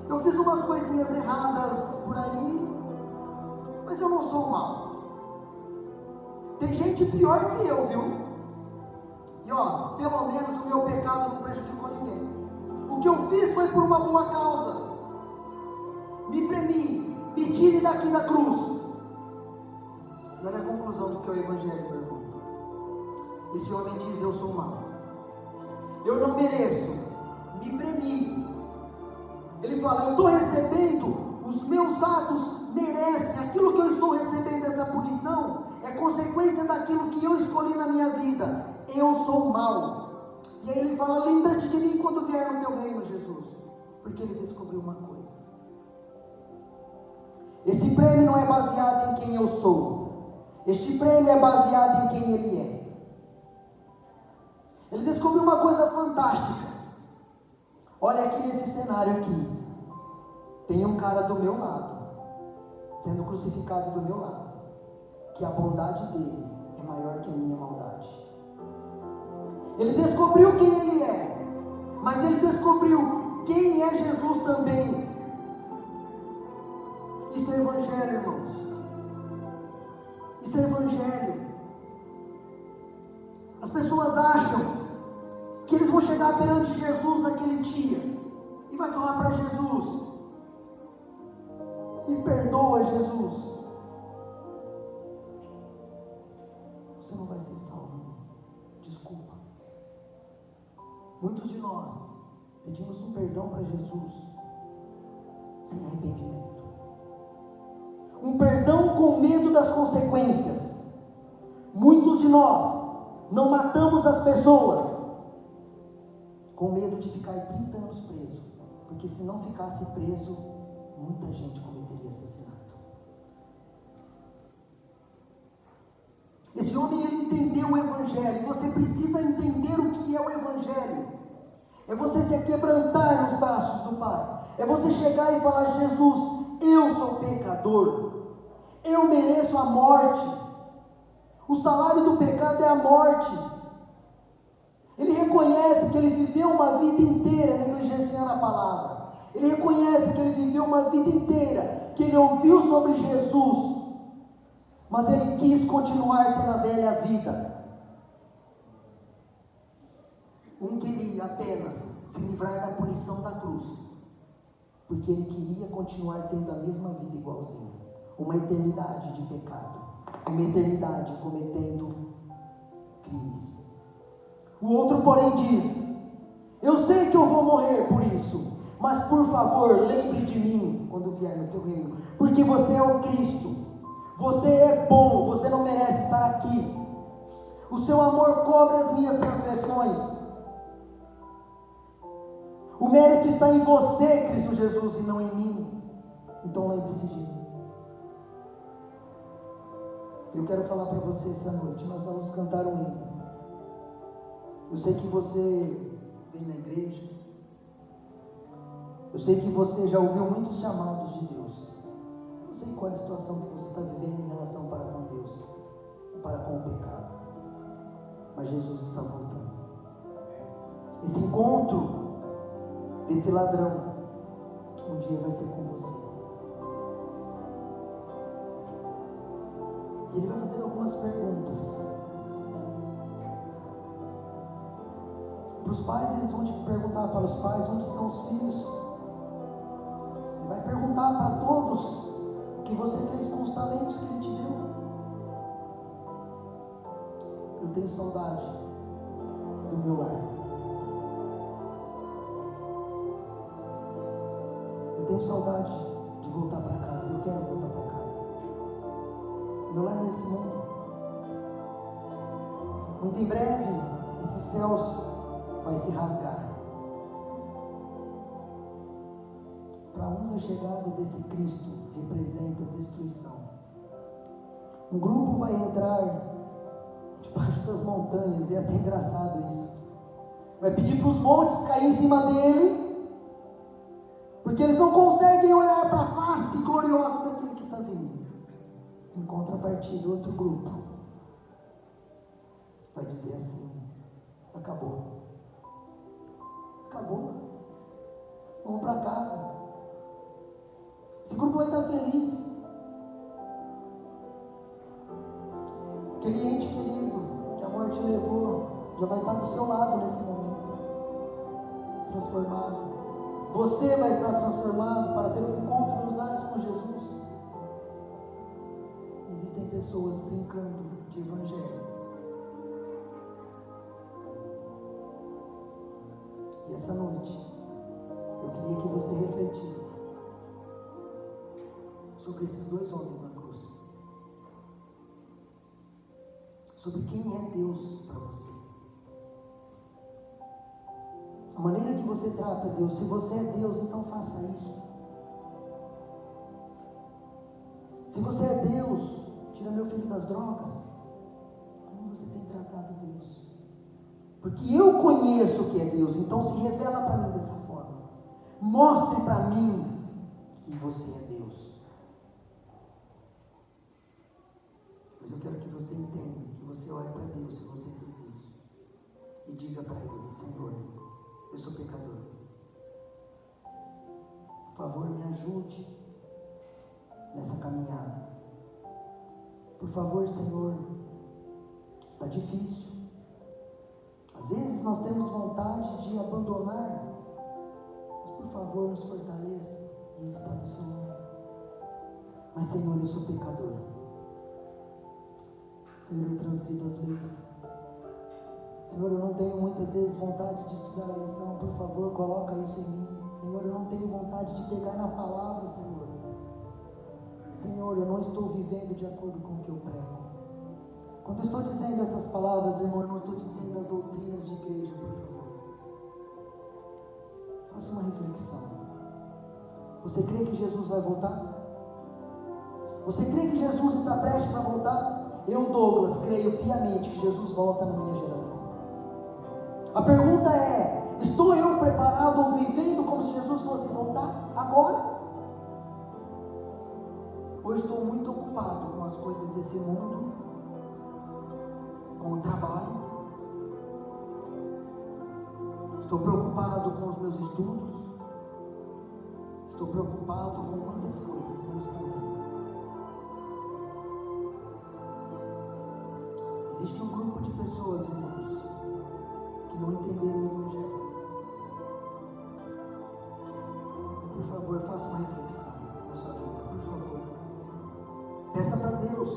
S3: eu fiz umas coisinhas erradas por aí, mas eu não sou mau. Tem gente pior que eu, viu? E ó, pelo menos o meu pecado não prejudicou ninguém. O que eu fiz foi por uma boa causa. Me premi, me tire daqui da cruz. E olha a conclusão do que é o Evangelho, meu irmão. Esse homem diz, eu sou mau. Eu não mereço, me premi. Ele fala, eu estou recebendo, os meus atos merecem, aquilo que eu estou recebendo, essa punição, é consequência daquilo que eu escolhi na minha vida. Eu sou mau. E aí ele fala, lembra-te de mim quando vier no teu reino, Jesus. Porque ele descobriu uma coisa. Esse prêmio não é baseado em quem eu sou. Este prêmio é baseado em quem ele é. Ele descobriu uma coisa fantástica. Olha aqui nesse cenário aqui. Tem um cara do meu lado, sendo crucificado do meu lado, que a bondade dele é maior que a minha maldade. Ele descobriu quem ele é, mas ele descobriu quem é Jesus também. Isso é evangelho, irmãos. Isso é evangelho. As pessoas acham que eles vão chegar perante Jesus naquele dia e vai falar para Jesus: me perdoa, Jesus. Você não vai ser salvo. Desculpa. Muitos de nós pedimos um perdão para Jesus sem arrependimento. Um perdão com medo das consequências. Muitos de nós não matamos as pessoas com medo de ficar 30 anos preso, porque se não ficasse preso, muita gente cometeria assassinato. Esse homem, ele entendeu o evangelho, e você precisa entender o que é o evangelho. É você se quebrantar nos braços do Pai, é você chegar e falar: Jesus, eu sou pecador, eu mereço a morte, o salário do pecado é a morte. Ele reconhece que ele viveu uma vida inteira negligenciando a palavra. Ele reconhece que ele viveu uma vida inteira, que ele ouviu sobre Jesus, mas ele quis continuar tendo a velha vida. Um queria apenas se livrar da punição da cruz, porque ele queria continuar tendo a mesma vida igualzinha, uma eternidade de pecado, uma eternidade cometendo crimes. O outro, porém, diz: eu sei que eu vou morrer por isso, mas por favor, lembre de mim quando vier no teu reino, porque você é o Cristo, você é bom, você não merece estar aqui, o seu amor cobre as minhas transgressões, o mérito está em você, Cristo Jesus, e não em mim, então lembre-se de mim. Eu quero falar para você essa noite, nós vamos cantar um hino. Eu sei que você vem na igreja, eu sei que você já ouviu muitos chamados de Deus. Eu não sei qual é a situação que você está vivendo em relação para com Deus, para com o pecado, mas Jesus está voltando. Esse encontro desse ladrão um dia vai ser com você. E ele vai fazer algumas perguntas. Para os pais, eles vão te perguntar para os pais: onde estão os filhos? Ele vai perguntar para todos o que você fez com os talentos que ele te deu. Eu tenho saudade do meu lar. Eu tenho saudade de voltar para casa. Eu quero voltar para casa. Meu lar nesse mundo. Muito em breve, esses céus vai se rasgar. Para uns, a chegada desse Cristo representa destruição. Um grupo vai entrar debaixo das montanhas, e é até engraçado isso. Vai pedir para os montes cair em cima dele, porque eles não conseguem olhar para a face gloriosa daquele que está vindo. Em contrapartida, outro grupo vai dizer assim: acabou. Acabou. Vamos para casa. Esse grupo vai estar feliz. Aquele ente querido que a morte levou já vai estar do seu lado nesse momento, transformado. Você vai estar transformado para ter um encontro nos ares com Jesus. Existem pessoas brincando de evangelho. E essa noite, eu queria que você refletisse sobre esses dois homens na cruz. Sobre quem é Deus para você. A maneira que você trata Deus. Se você é Deus, então faça isso. Se você é Deus, tira meu filho das drogas. Como você tem tratado Deus? Porque Porque eu conheço o que é Deus, então se revela para mim dessa forma. Mostre para mim que você é Deus. Mas eu quero que você entenda, que você olhe para Deus se você fez isso. E diga para Ele: Senhor, eu sou pecador. Por favor, me ajude nessa caminhada. Por favor, Senhor, está difícil. Às vezes nós temos vontade de abandonar, mas por favor, nos fortaleça. Ele está do seu lado. Mas, Senhor, eu sou pecador. Senhor, eu transgrido as leis. Senhor, eu não tenho muitas vezes vontade de estudar a lição. Por favor, coloca isso em mim. Senhor, eu não tenho vontade de pegar na palavra, Senhor. Senhor, eu não estou vivendo de acordo com o que eu prego. Quando eu estou dizendo essas palavras, irmão, eu não estou dizendo a doutrinas de igreja, por favor. Faça uma reflexão. Você crê que Jesus vai voltar? Você crê que Jesus está prestes a voltar? Eu, Douglas, creio piamente que Jesus volta na minha geração. A pergunta é: estou eu preparado ou vivendo como se Jesus fosse voltar agora? Ou estou muito ocupado com as coisas desse mundo, com o trabalho? Estou preocupado com os meus estudos? Estou preocupado com muitas coisas, menos com Ele. Existe um grupo de pessoas, irmãos, que não entenderam o Evangelho. Por favor, faça uma reflexão na sua vida, por favor. Peça para Deus.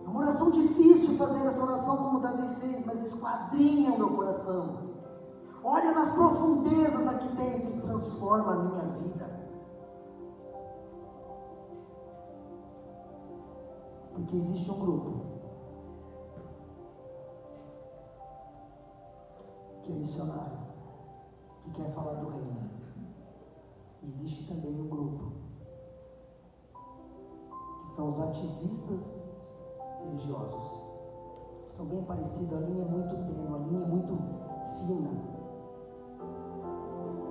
S3: É uma oração difícil fazer essa oração como Davi fez, mas esquadrinha o meu coração. Olha nas profundezas aqui dentro e transforma a minha vida. Porque existe um grupo que é missionário, que quer falar do reino. Existe também um grupo que são os ativistas religiosos. São bem parecidos, a linha é muito tênue, a linha é muito fina.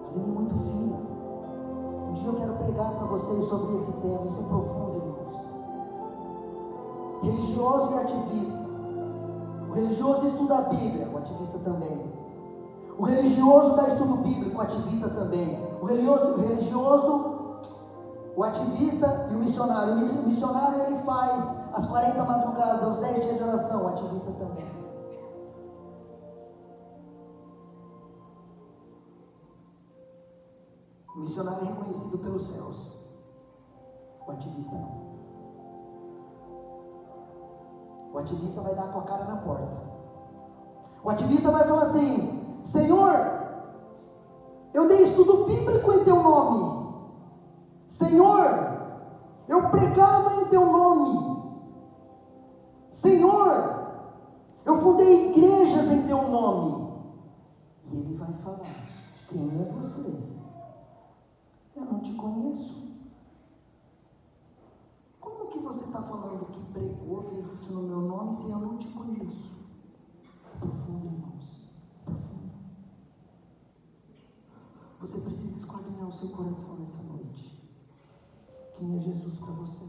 S3: A linha é muito fina. Um dia eu quero pregar para vocês sobre esse tema, isso é profundo, irmãos. Religioso e ativista. O religioso estuda a Bíblia, o ativista também. O religioso dá estudo bíblico, o ativista também. O religioso, o ativista e o missionário. O missionário, ele faz as 40 madrugadas, os 10 dias de oração, o ativista também. O missionário é reconhecido pelos céus, o ativista não. O ativista vai dar com a cara na porta. O ativista vai falar assim: Senhor, eu dei estudo bíblico em teu nome. Senhor, eu pregava em teu nome. Senhor, eu fundei igrejas em teu nome. E ele vai falar: quem é você? Eu não te conheço. Como que você está falando que pregou, fez isso no meu nome, se eu não te conheço? Profundo, irmãos, profundo. Você precisa esquadrinhar o seu coração nessa noite. Quem é Jesus para você?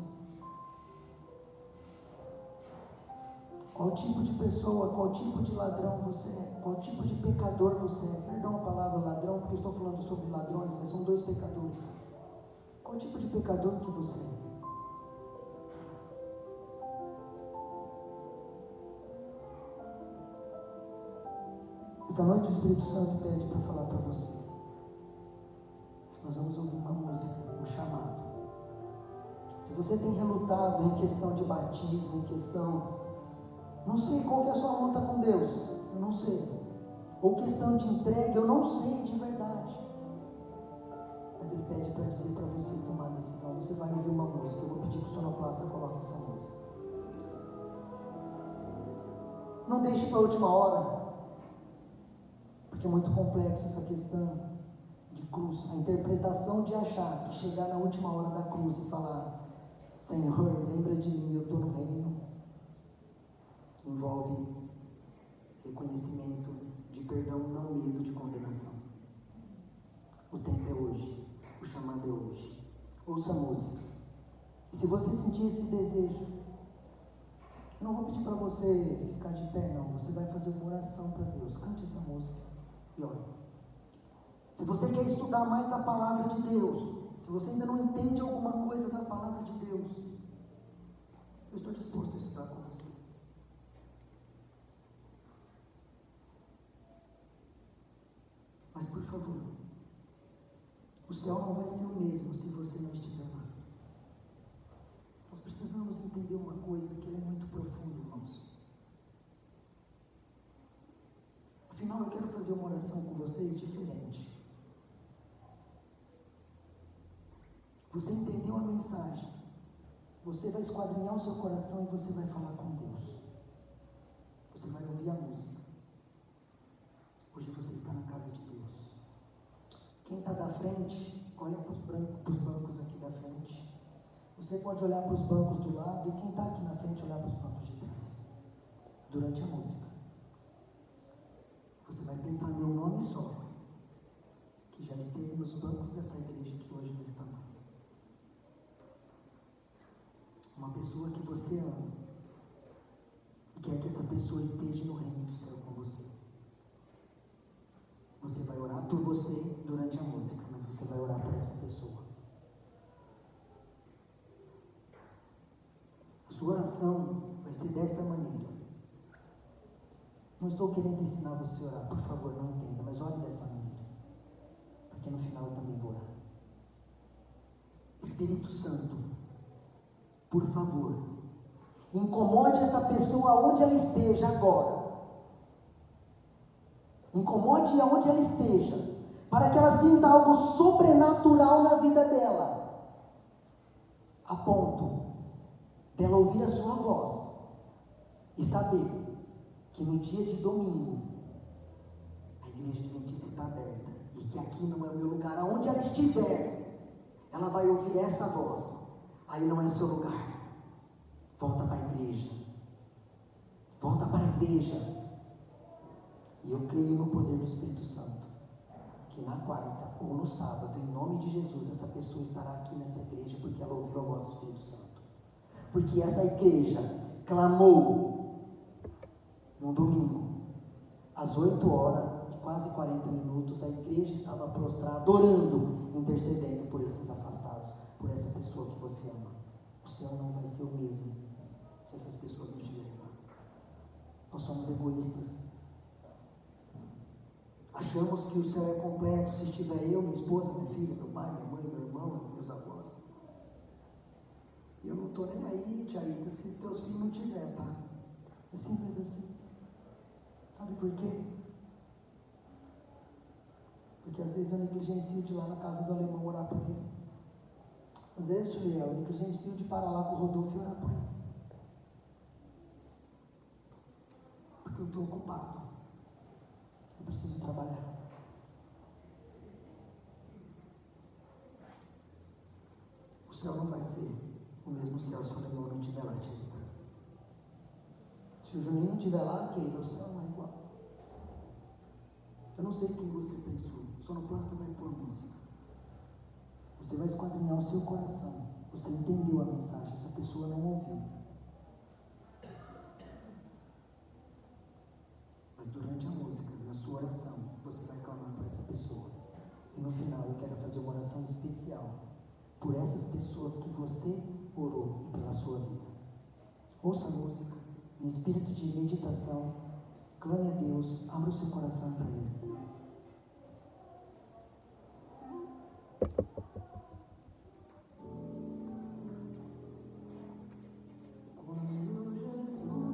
S3: Qual tipo de pessoa, qual tipo de ladrão você é? Qual tipo de pecador você é? Perdão a palavra ladrão, porque eu estou falando sobre ladrões, mas são dois pecadores. Qual tipo de pecador que você é? Essa noite o Espírito Santo pede para falar para você. Nós vamos ouvir uma música, um chamado. Se você tem relutado em questão de batismo, em questão, não sei qual que é a sua luta com Deus, eu não sei. Ou questão de entrega, eu não sei de verdade. Mas Ele pede para dizer para você tomar a decisão. Você vai ouvir uma música, eu vou pedir que o sonoplasta coloque essa música. Não deixe para a última hora. Porque é muito complexo essa questão de cruz, a interpretação de achar que chegar na última hora da cruz e falar: Senhor, lembra de mim, eu estou no reino, envolve reconhecimento de ouça a música. E se você sentir esse desejo, eu não vou pedir para você ficar de pé, não. Você vai fazer uma oração para Deus. Cante essa música e ore. Se você quer estudar mais a palavra de Deus, se você ainda não entende alguma coisa da palavra de Deus, eu estou disposto a estudar com você. Mas por favor, o céu não vai ser o mesmo se você não estiver lá. Nós precisamos entender uma coisa que é muito profunda, irmãos. Afinal, eu quero fazer uma oração com vocês diferente. Você entendeu a mensagem? Você vai esquadrinhar o seu coração e você vai falar com Deus. Você vai ouvir a música. Hoje você está na casa de Deus. Quem está da frente, olha para os bancos aqui da frente. Você pode olhar para os bancos do lado, e quem está aqui na frente, olhar para os bancos de trás. Durante a música, você vai pensar em um nome só, que já esteve nos bancos dessa igreja, que hoje não está mais. Uma pessoa que você ama e quer que essa pessoa esteja no reino do céu com você. Você vai orar por você durante a música, mas você vai orar por essa pessoa. A sua oração vai ser desta maneira. Não estou querendo ensinar você a orar, por favor, não entenda, mas ore dessa maneira, porque no final eu também vou orar. Espírito Santo, por favor, incomode essa pessoa onde ela esteja agora. Incomode aonde ela esteja, para que ela sinta algo sobrenatural na vida dela, a ponto dela ouvir a sua voz e saber que no dia de domingo a igreja adventista está aberta e que aqui não é o meu lugar. Aonde ela estiver, ela vai ouvir essa voz. Aí não é seu lugar. Volta para a igreja. Volta para a igreja. E eu creio no poder do Espírito Santo, que na quarta ou no sábado, em nome de Jesus, essa pessoa estará aqui nessa igreja, porque ela ouviu a voz do Espírito Santo. Porque essa igreja clamou no domingo, às 8 horas e quase 40 minutos, a igreja estava prostrada, orando, intercedendo por esses afastados, por essa pessoa que você ama. O céu não vai ser o mesmo se essas pessoas não estiverem lá. Nós somos egoístas. Achamos que o céu é completo se estiver eu, minha esposa, minha filha, meu pai, minha mãe, meu irmão, meus avós. Eu não estou nem aí, Tiaíta, se teus filhos não tiver, tá? É simples assim. Sabe por quê? Porque às vezes eu negligencio de ir lá na casa do alemão orar por ele. Às vezes, Juliel, eu negligencio de parar lá com o Rodolfo e orar por ele. Porque eu estou ocupado. Eu preciso trabalhar. O céu não vai ser o mesmo céu se o alemão não estiver lá, Tiaíta. Se o Juninho não estiver lá, querido, o céu não é igual. Eu não sei quem você pensou. O sonoplasta vai pôr música. Você vai esquadrinhar o seu coração. Você entendeu a mensagem, essa pessoa não ouviu. Mas durante a música, na sua oração, você vai clamar por essa pessoa. E no final eu quero fazer uma oração especial por essas pessoas que você orou e pela sua vida. Ouça a música, em espírito de meditação, clame a Deus, abra o seu coração para Ele.
S4: Abandonar os braços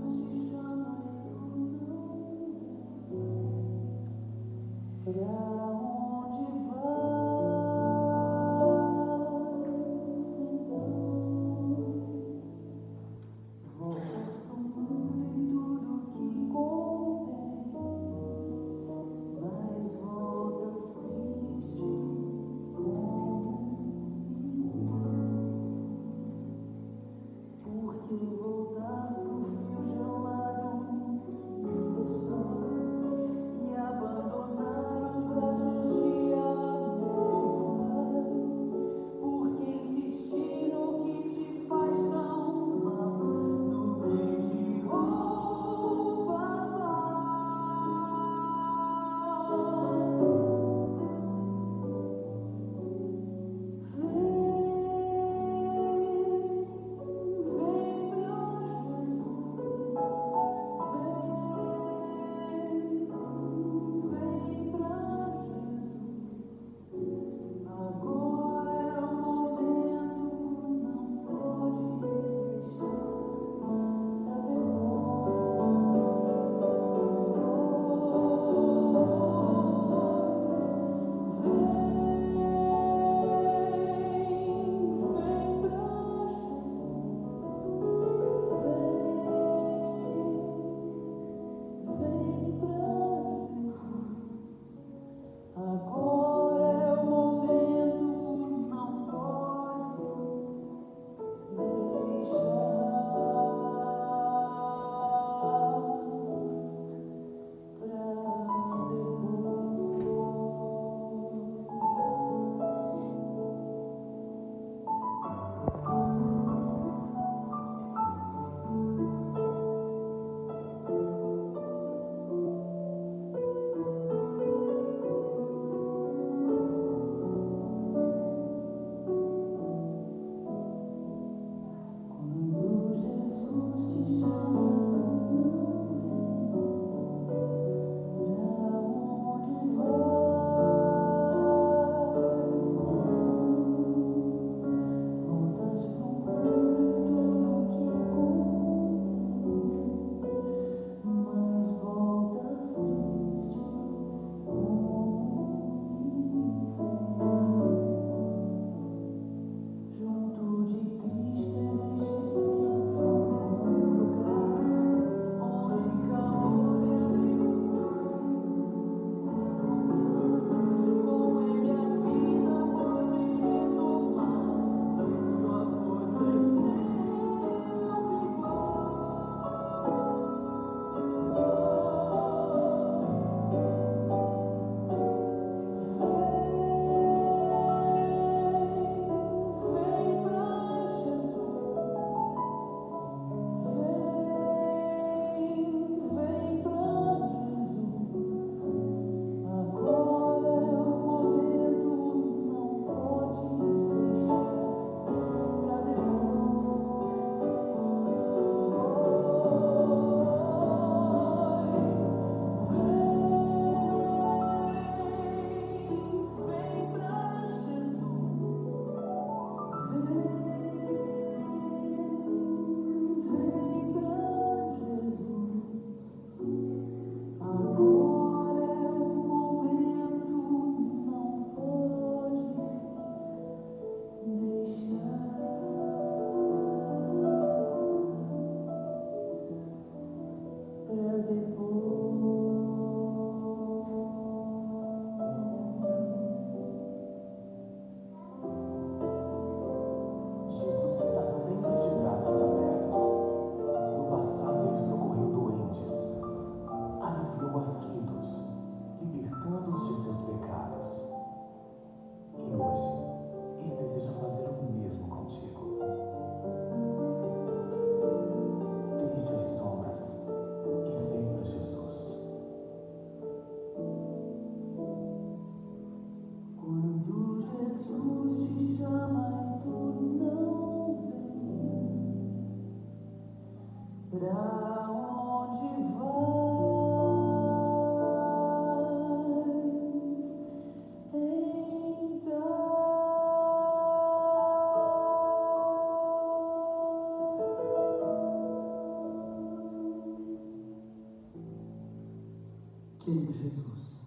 S3: Querido Jesus,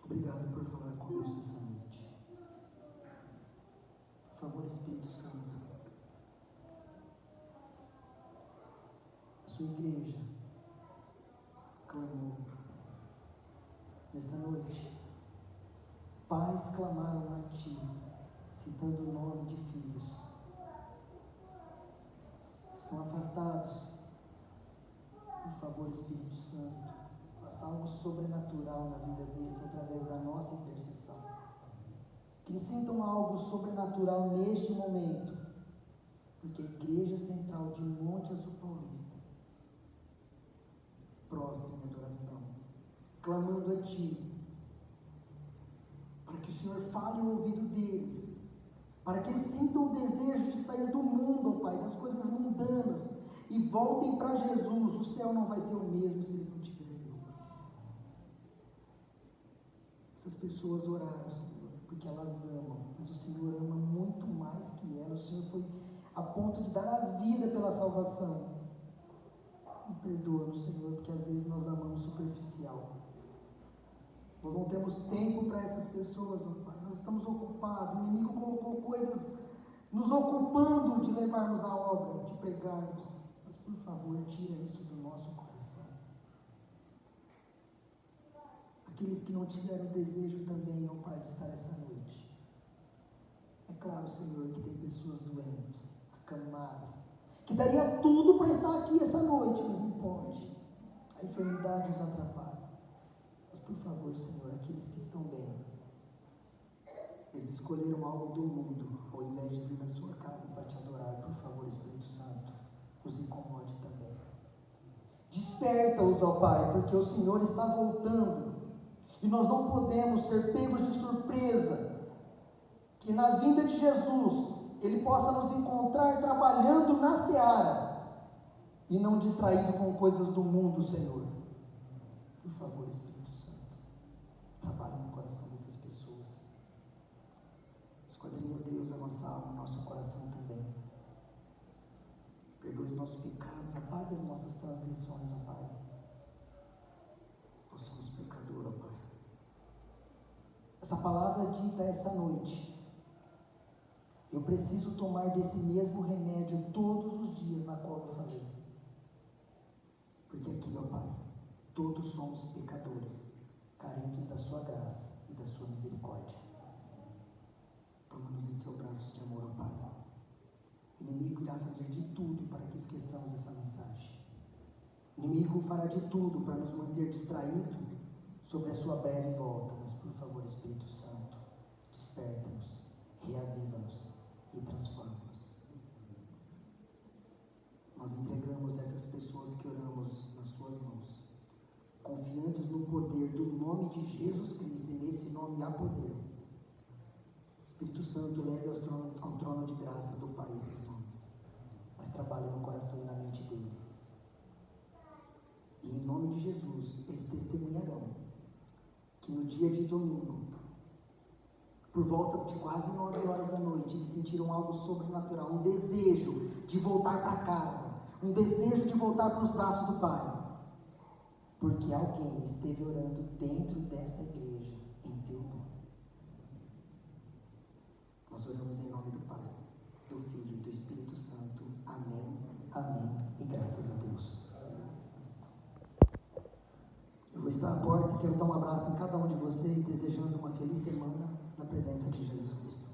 S3: obrigado por falar conosco essa noite. Por favor, Espírito Santo, a sua igreja clamou nesta noite. Pais clamaram a Ti, citando o nome de filhos. Estão afastados. Por favor, Espírito Santo, faça algo sobrenatural na vida deles através da nossa intercessão. Que eles sintam algo sobrenatural neste momento, porque a Igreja Central de Monte Azul Paulista se prostra em adoração, clamando a Ti, para que o Senhor fale no ouvido deles, para que eles sintam o desejo de sair do mundo, ó Pai, das coisas mundanas, e voltem para Jesus. O céu não vai ser o mesmo se eles não tiverem. Essas pessoas oraram, Senhor, porque elas amam, mas o Senhor ama muito mais que elas. O Senhor foi a ponto de dar a vida pela salvação. E perdoa-nos, Senhor, porque às vezes nós amamos superficial. Nós não temos tempo para essas pessoas, ó Pai. Nós estamos ocupados. O inimigo colocou coisas nos ocupando de levarmos a obra, de pregarmos. Mas, por favor, tira isso do nosso coração. Aqueles que não tiveram desejo também, ó Pai, de estar essa noite. É claro, Senhor, que tem pessoas doentes, acamadas, que daria tudo para estar aqui essa noite, mas não pode. A enfermidade os atrapalha. Por favor, Senhor, aqueles que estão bem, eles escolheram algo do mundo, ao invés de vir na sua casa para te adorar. Por favor, Espírito Santo, os incomode também. Desperta-os, ó Pai, porque o Senhor está voltando, e nós não podemos ser pegos de surpresa, que na vinda de Jesus, Ele possa nos encontrar trabalhando na seara, e não distraído com coisas do mundo, Senhor. Por favor, Espírito Santo, trabalhe no coração dessas pessoas. Esquadrinha, Deus, a nossa alma, o nosso coração também. Perdoe os nossos pecados, apague as nossas transgressões, ó Pai. Nós somos pecadores, ó Pai. Essa palavra dita essa noite, eu preciso tomar desse mesmo remédio todos os dias, na qual eu falei. Porque aqui, ó Pai, todos somos pecadores, carentes da sua graça e da sua misericórdia. Toma-nos em seu braço de amor, ó Pai. O inimigo irá fazer de tudo para que esqueçamos essa mensagem. O inimigo fará de tudo para nos manter distraídos sobre a sua breve volta. Mas, por favor, Espírito Santo, desperta-nos, reaviva-nos e transforma-nos. Nós entregamos essas pessoas que oramos nas suas mãos, confiantes no poder do nome de Jesus Cristo, e nesse nome há poder. Espírito Santo, leve ao trono de graça do Pai esses nomes, mas trabalhe no coração e na mente deles. E em nome de Jesus, eles testemunharão que no dia de domingo, por volta de quase 9 horas da noite, eles sentiram algo sobrenatural, um desejo de voltar para casa, um desejo de voltar para os braços do Pai. Porque alguém esteve orando dentro dessa igreja, em teu nome. Nós oramos em nome do Pai, do Filho e do Espírito Santo. Amém, amém e graças a Deus. Eu vou estar à porta e quero dar um abraço em cada um de vocês, desejando uma feliz semana na presença de Jesus Cristo.